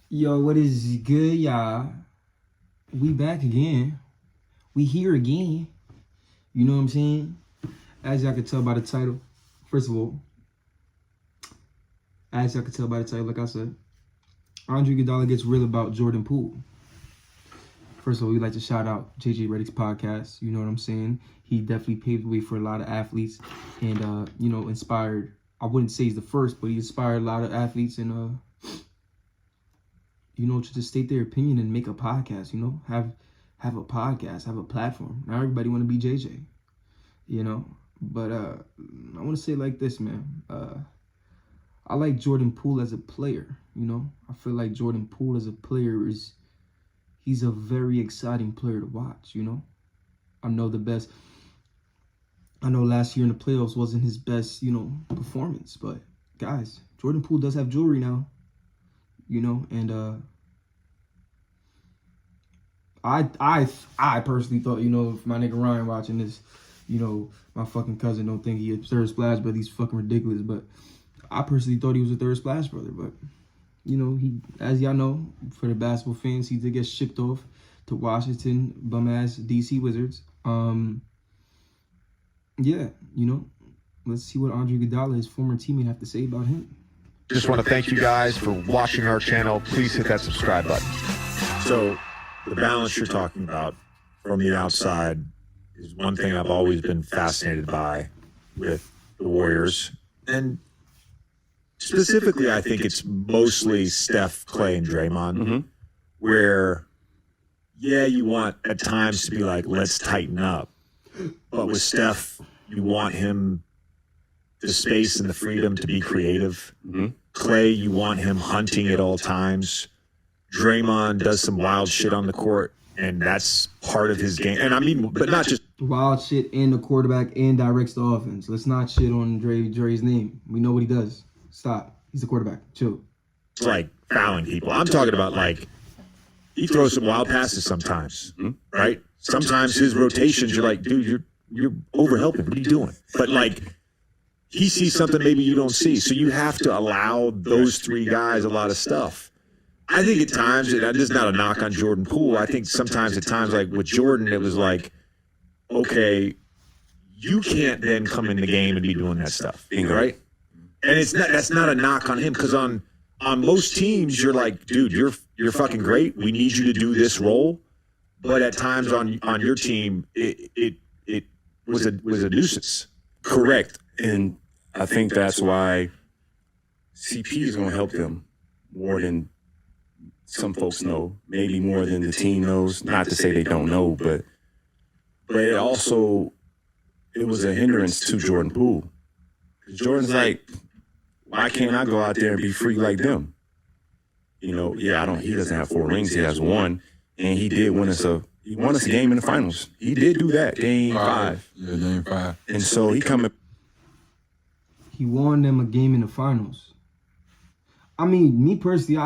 Yo, what is good, y'all? We back again. We here again. You know what I'm saying? As y'all can tell by the title, first of all, as y'all can tell by the title, like I said, Igoudala gets real about Jordan Poole. First of all, we'd like to shout out JJ Redick's podcast. You know what I'm saying? He definitely paved the way for a lot of athletes and, inspired. I wouldn't say he's the first, but he inspired a lot of athletes and, to just state their opinion and make a podcast, have a podcast, have a platform. Now everybody want to be JJ, But I want to say it like this, man. I like Jordan Poole as a player, I feel like Jordan Poole as a player he's a very exciting player to watch, I know last year in the playoffs wasn't his best, performance, but guys, Jordan Poole does have jewelry now. And I personally thought, if my nigga Ryan watching this, my fucking cousin don't think he a third splash brother, he's fucking ridiculous. But I personally thought he was a third splash brother. But, he, as y'all know, for the basketball fans, he did get shipped off to Washington, bum-ass DC Wizards. Let's see what Igoudala, his former teammate, have to say about him. Just want to thank you guys for watching our channel. Please hit that subscribe button. So the balance you're talking about from the outside is one thing I've always been fascinated by with the Warriors. And specifically, I think it's mostly Steph, Clay, and Draymond, where, you want at times to be like, let's tighten up. But with Steph, you want him the space and the freedom to be creative. Clay, you want him hunting at all times. Draymond does some wild shit on the court, and that's part of his game. And I mean, but not just wild shit in the quarterback and directs the offense. Let's not shit on Dre's name. We know what he does. Stop. He's a quarterback. Chill. It's like fouling people. I'm talking about like he throws some wild passes sometimes, right? Sometimes his rotations, you're like, dude, you're overhelping. What are you doing? But like, he sees something maybe you don't see. So you have to allow those three guys a lot of stuff. I think at times, and this is not a knock on Jordan Poole, I think sometimes at times, like with Jordan, it was like, okay, you can't then come in the game and be doing that stuff, right? And that's not a knock on him, because on most teams, you're like, dude, you're fucking great. We need you to do this role. But at times on your team, it was a nuisance. Correct. And I think that's why CP is going to help them more than some folks know, maybe more than the team knows. Not to say they don't know, but it was a hindrance to Jordan Poole. Jordan's like, why can't I go out there and be free like them? He doesn't have 4 rings, he has 1, and he did win us a game in the finals. He did do that, game 5. Yeah, game 5. And so he won them a game in the finals. I mean, me personally,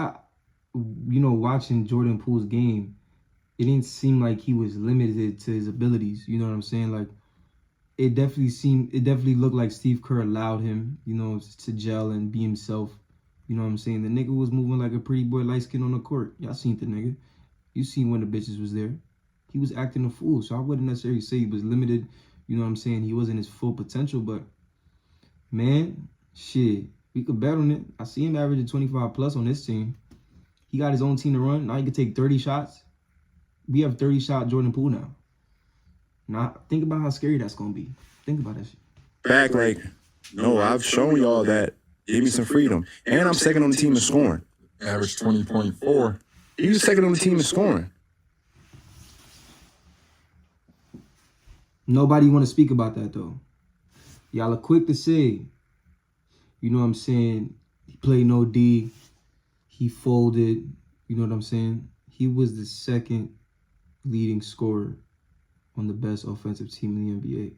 watching Jordan Poole's game, it didn't seem like he was limited to his abilities. You know what I'm saying? Like, it definitely looked like Steve Kerr allowed him, to gel and be himself. You know what I'm saying? The nigga was moving like a pretty boy, light skin on the court. Y'all seen the nigga. You seen when the bitches was there. He was acting a fool, so I wouldn't necessarily say he was limited. You know what I'm saying? He wasn't his full potential, but man, shit, we could bet on it. I see him averaging 25 plus on this team. He got his own team to run. Now he can take 30 shots. We have 30-shot Jordan Poole now. Now, think about how scary that's going to be. Think about that shit. Back like, no, I've shown y'all that. Give me some freedom. And I'm second on the team in scoring. Average 20.4. He was second on the team in scoring. Nobody want to speak about that, though. Y'all are quick to say, you know what I'm saying, he played no D, he folded, you know what I'm saying? He was the second leading scorer on the best offensive team in the NBA.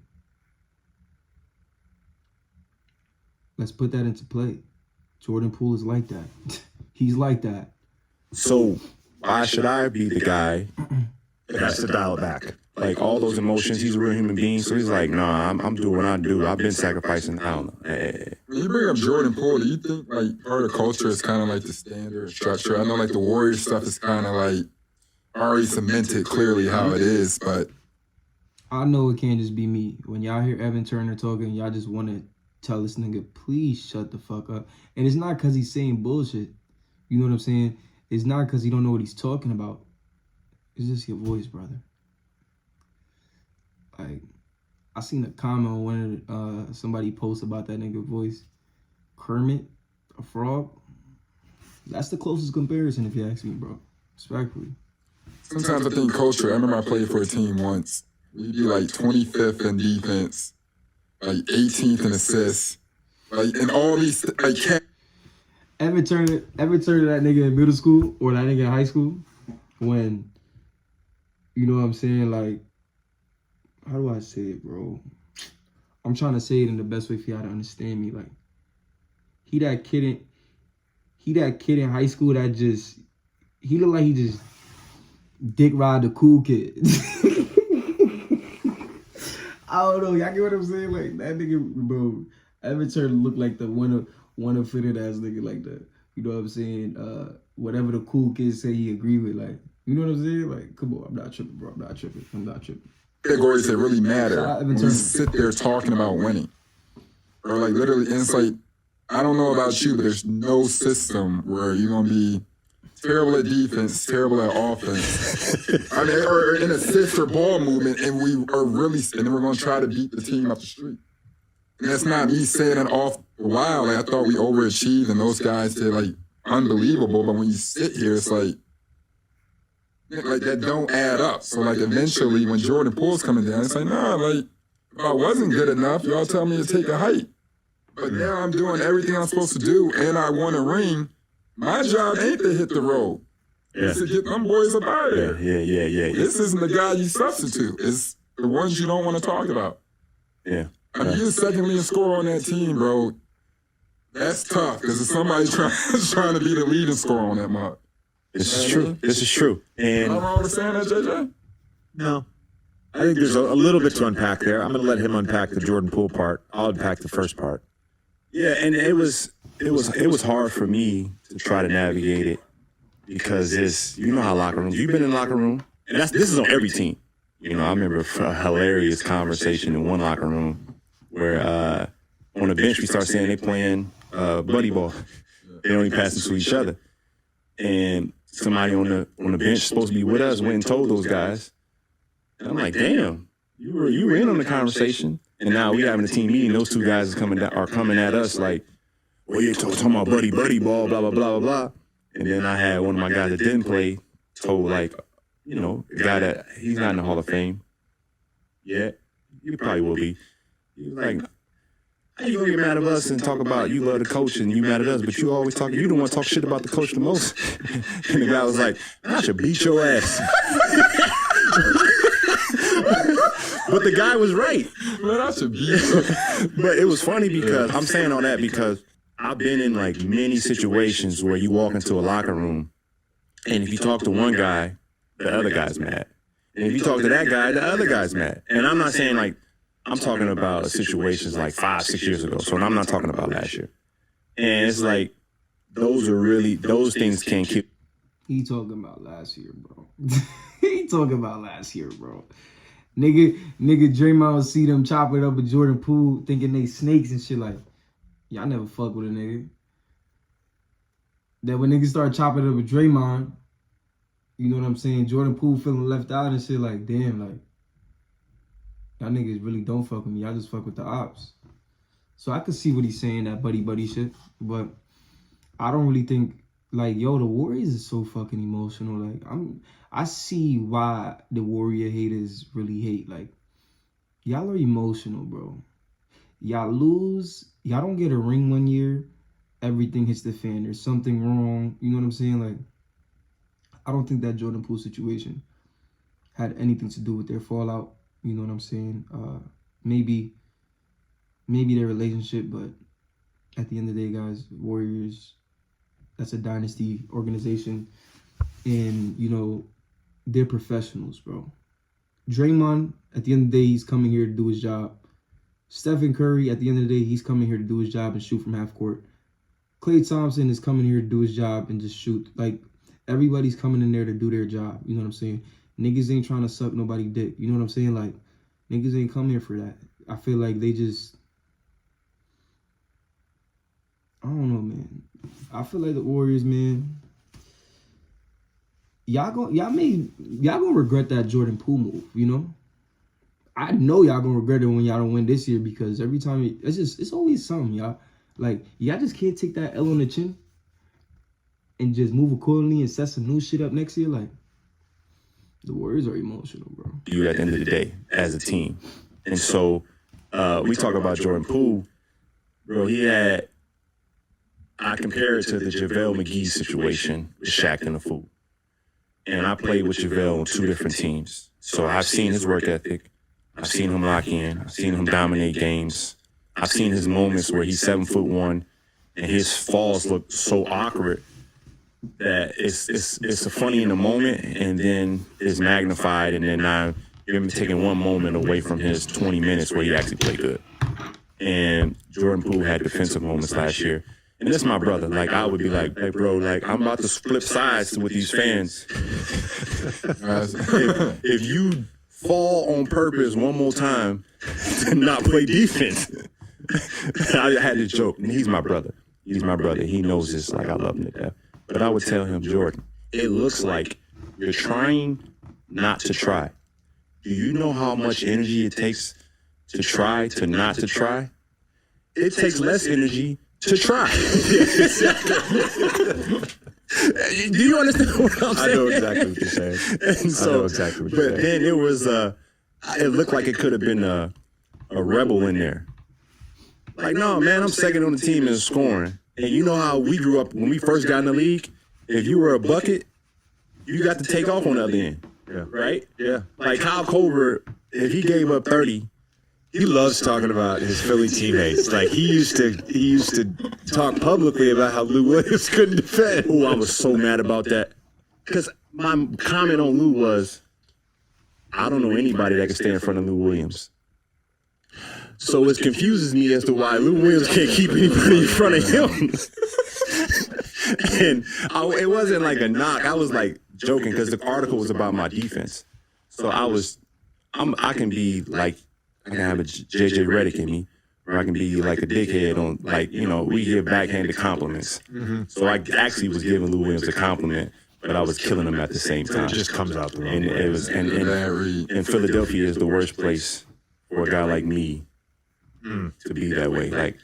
Let's put that into play. Jordan Poole is like that. He's like that. So why should I be the guy It has to dial it back. Like all those emotions, he's a real human being. So he's like, nah, I'm doing what I do. I've been sacrificing. I don't know. When you bring up Jordan Poole, do you think like part of the culture is kind of like the standard structure? I know like the Warrior stuff is kind of like already cemented clearly how it is, but I know it can't just be me. When y'all hear Evan Turner talking, y'all just want to tell this nigga, please shut the fuck up. And it's not because he's saying bullshit. You know what I'm saying? It's not because he don't know what he's talking about. It's just your voice, brother. Like, I seen a comment on one of somebody post about that nigga voice. Kermit, a frog. That's the closest comparison, if you ask me, bro. Respectfully. sometimes I think culture. I remember I played for a team once. We'd be like 25th in defense, like 18th in assists, like and all these like. Ever turn to that nigga in middle school or that nigga in high school when, you know what I'm saying, like, how do I say it, bro? I'm trying to say it in the best way for y'all to understand me. Like, he that kid in high school that just, he look like he just dick ride the cool kid. I don't know, y'all get what I'm saying? Like, that nigga, bro, Ever Turner look like the one fitted ass nigga, like the, you know what I'm saying? Whatever the cool kids say he agree with, like, you know what I'm saying? Like, come on, I'm not tripping, bro. I'm not tripping. Categories that really matter when we sit there talking about winning. Or like literally, and it's like, I don't know about you, but there's no system where you're going to be terrible at defense, terrible at offense. I mean, or in assist or ball movement, and we are really, and then we're going to try to beat the team up the street. And that's not me saying it off the wild. Like, I thought we overachieved, and those guys did like unbelievable. But when you sit here, it's like that don't add up. So like eventually, when Jordan Poole's coming down, it's like, nah, like if I wasn't good enough, y'all tell me to take a hike. But now I'm doing everything I'm supposed to do, and I won a ring. My job ain't to hit the road. It's to get them boys up out of there. Yeah. This isn't the guy you substitute. It's the ones you don't want to talk about. Yeah. I mean, you're the second leading scorer on that team, bro. That's tough because it's somebody trying to be the leading scorer on that mark. This is true. This is true. And Am I wrong with saying that, JJ? no, I think there's a little bit to unpack there. I'm going to let him unpack the Jordan Poole part. I'll unpack the first part. Yeah, and it was hard for me to try to navigate it because it's, you know how locker rooms, you've been in locker room, and this is on every team. You know, I remember a hilarious conversation in one locker room where on the bench we start saying they playing buddy ball. They only pass it to each other. And somebody on the bench supposed to be with us went and told those guys. And I'm like, damn, you were in on the conversation. And now we having a team meeting. Those two guys are coming at us like, well, you're talking about buddy ball, blah, blah, blah, blah, blah. And then I had one of my guys that didn't play told, like, you know, a guy that he's not in the Hall of Fame yet. He probably will be. He was like, how you gonna get mad at us and talk about you love the coach and you mad at us, but you always talk, you don't want to talk shit about the coach the most. And the guy was like, I should beat your ass. But the guy was right. Man, I should beat But it was funny because I'm saying all that because I've been in like many situations where you walk into a locker room and if you talk to one guy, the other guy's mad. And if you talk to that guy, the other guy's mad. And I'm not saying like, I'm talking about situations like 5-6 years ago. So I'm not talking about last year. And it's like, those things can keep. He talking about last year, bro. He talking about last year, bro. Nigga, Jaymo see them chop it up with Jordan Poole thinking they snakes and shit like, y'all never fuck with a nigga. That when niggas start chopping it up with Draymond, you know what I'm saying? Jordan Poole feeling left out and shit like, damn, like, y'all niggas really don't fuck with me. Y'all just fuck with the ops. So I could see what he's saying, that buddy shit. But I don't really think, like, yo, the Warriors is so fucking emotional. Like, I see why the Warrior haters really hate. Like, y'all are emotional, bro. Y'all lose. Y'all don't get a ring one year. Everything hits the fan. There's something wrong. You know what I'm saying? Like, I don't think that Jordan Poole situation had anything to do with their fallout. You know what I'm saying? Maybe their relationship, but at the end of the day, guys, Warriors, that's a dynasty organization. And, you know, they're professionals, bro. Draymond, at the end of the day, he's coming here to do his job. Stephen Curry, at the end of the day, he's coming here to do his job and shoot from half court. Klay Thompson is coming here to do his job and just shoot. Like, everybody's coming in there to do their job. You know what I'm saying? Niggas ain't trying to suck nobody dick. You know what I'm saying? Like, niggas ain't come here for that. I feel like they just... I don't know, man. I feel like the Warriors, man... Y'all gonna regret that Jordan Poole move, you know? I know y'all gonna regret it when y'all don't win this year, because every time it's always something, y'all. Like, y'all just can't take that L on the chin and just move accordingly and set some new shit up next year. Like, the Warriors are emotional, bro. You at the end of the day as a team. And so we talk about Jordan Poole, bro. I compare it to the JaVale McGee situation with Shaq and the Fool. And I played with JaVale on 2 different teams. So I've seen his work ethic. I've seen him lock in. I've seen him dominate games. I've seen his moments where he's 7'1" and his falls look so awkward that it's funny in the moment, and then it's magnified, and then now you're taking one moment away from his 20 minutes where he actually played good. And Jordan Poole had defensive moments last year. And this is my brother. Like, I would be like, hey, bro, like, I'm about to flip sides with these fans. if you fall on purpose one more time to not play defense, I had to joke. And he's my brother. He's my brother. He knows this. Like, I love him to death. But I would tell him, Jordan, it looks like you're trying not to try. Do you know how much energy it takes to try to not to try? It takes less energy to try. Do you understand what I'm saying? I know exactly what you're saying. And so, I know exactly what you're saying. But then it was, it looked like it could have been a rebel in there. Like, no, man, I'm second on the team in scoring. And you know how we grew up when we first got in the league? If you were a bucket, you got to take off on the other end. Yeah. Right? Yeah. Like Kyle Colbert, if he gave up 30, He loves talking about his Philly teammates. Like, he used to talk publicly about how Lou Williams couldn't defend. oh, I was so mad about that. Because my comment on Lou was, I don't know anybody that can stand in front of Lou Williams. So it confuses me as to why Lou Williams can't keep anybody in front of him. And it wasn't like a knock. I was like joking because the article was about my defense. So I can be like, I can have a JJ Redick in me, or I can be like a dickhead on, like, you know, we give backhanded compliments. Mm-hmm. So I actually was giving Lou Williams a compliment, but I was killing him at the same time. It just comes out the wrong And way. it was, and Philadelphia is the worst place for a guy like me to be that way. Like,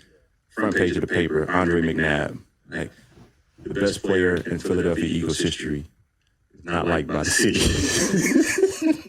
front page of the paper, Andre McNabb, like, the best player in Philadelphia Eagles history, is not liked by the city.